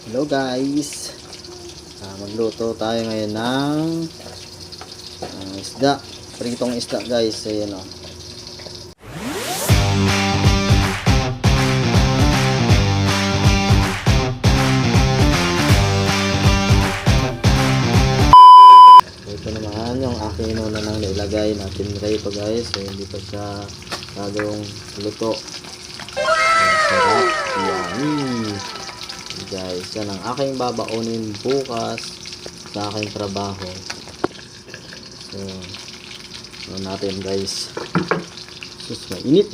Hello guys, magluto tayo ngayon ng isda, pritong isda guys. Ayan o. Ito naman yung aking inuna nang nailagay natin rito guys. So, hindi pa siya bagong luto. Sarap, yummy guys. Yan ang aking babaunin bukas sa aking trabaho. So natin guys. Sus, mainit.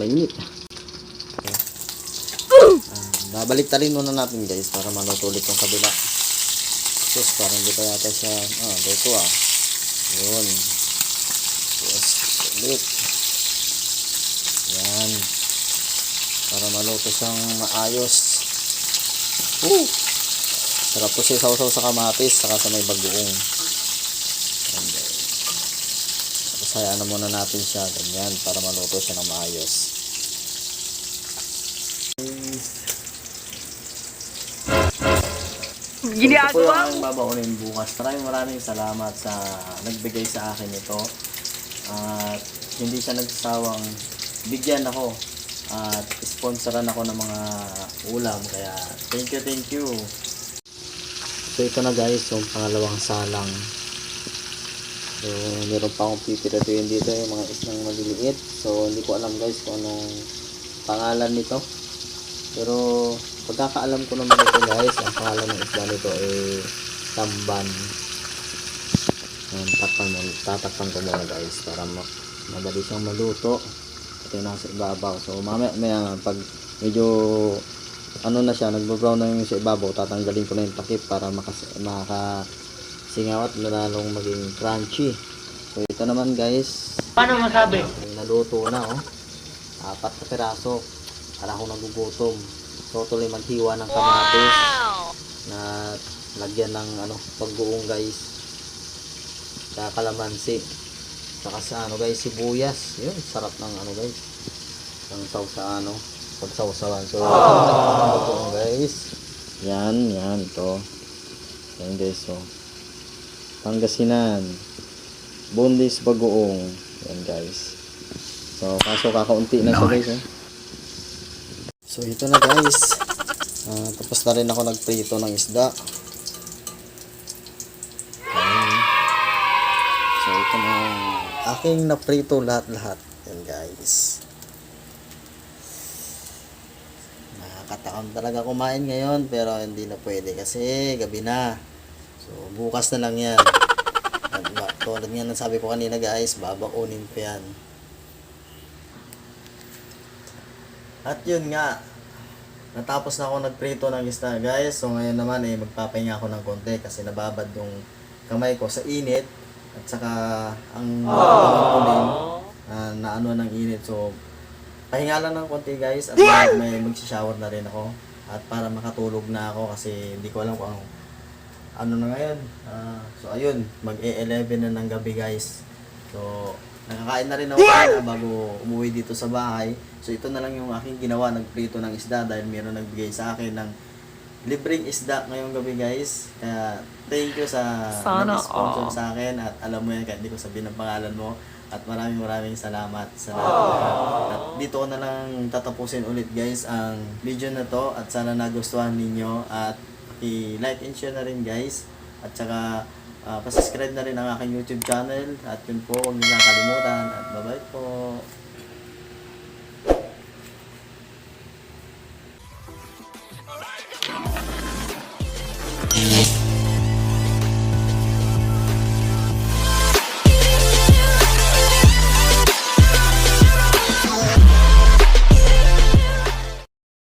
Babalik talin muna natin guys para maluto ulit yung kabila. Sus, parang hindi pa yata siya luto yun. Yes, ulit. Yan, para maluto siyang maayos. Sarap po siya sausaw sa kamatis saka sa may bagoong. Tapos hayaan na muna natin siya ganyan para maluto siya ng maayos. Ito po yung babaunin bukas. Maraming salamat sa nagbigay sa akin ito. At hindi siya nagsasawang bigyan ako at sponsoran ako ng mga ulam, kaya thank you. So ito na guys yung pangalawang salang. So meron pa akong pipiratuin dito yung mga islang maliliit. So hindi ko alam guys kung anong pangalan nito, pero pagkakaalam ko naman ito guys, ang pangalan ng isla nito ay tamban. Tatakpan ko muna guys para madali siyang maluto. Ito yung nasa ibabaw. So mamaya pag medyo na siya, nagbo-brown na yung sa ibabaw, tatanggalin ko na yung takip para makasingaw at lalong maging crunchy. So ito naman guys, paano masabi? Naluto na 4 na piraso para akong nagugutom. So tuloy maghiwa ng kamatis na lagyan ng pagbuong guys, sa kalamansi, saka sa guys, sibuyas. Yun, sarap ng guys, ng sa pagsawsawan. So ito guys, yan ito. Yan guys, so Pangasinan boneless bagoong. Yan guys. So kaso kakaunti na siya guys. So ito na guys, tapos na rin ako nagprito ng isda. So ito na aking naprito lahat. Yan guys. Nakakatakam talaga kumain ngayon, pero hindi na pwede kasi gabi na. So bukas na lang yan. Tulad nga ng sabi ko kanina guys, babaunin ko yan. At yun nga, natapos na ako nagprito ng isda guys. So ngayon naman magpapahinga ako ng konti kasi nababad yung kamay ko sa init. At saka ang tuling na ng init. So pahinga lang ng konti guys. At may magsishower na rin ako. At para makatulog na ako kasi hindi ko alam kung ano na ngayon. So ayun, mag-11 na ng gabi guys. So nakakain na rin ako bago umuwi dito sa bahay. So ito na lang yung aking ginawa, nagprito ng isda dahil mayroon nagbigay sa akin ng libreng isda ngayong gabi guys. Kaya thank you sa nag-sponsor sa akin, at alam mo yan kahit hindi ko sabihin ang pangalan mo. At maraming salamat sa lahat. At dito ko na lang tatapusin ulit guys ang video na to, at sana nagustuhan ninyo at i-like and share na rin guys. At saka pa-subscribe na rin ang aking YouTube channel. At yun po, huwag niyo nakalimutan. At bye-bye po.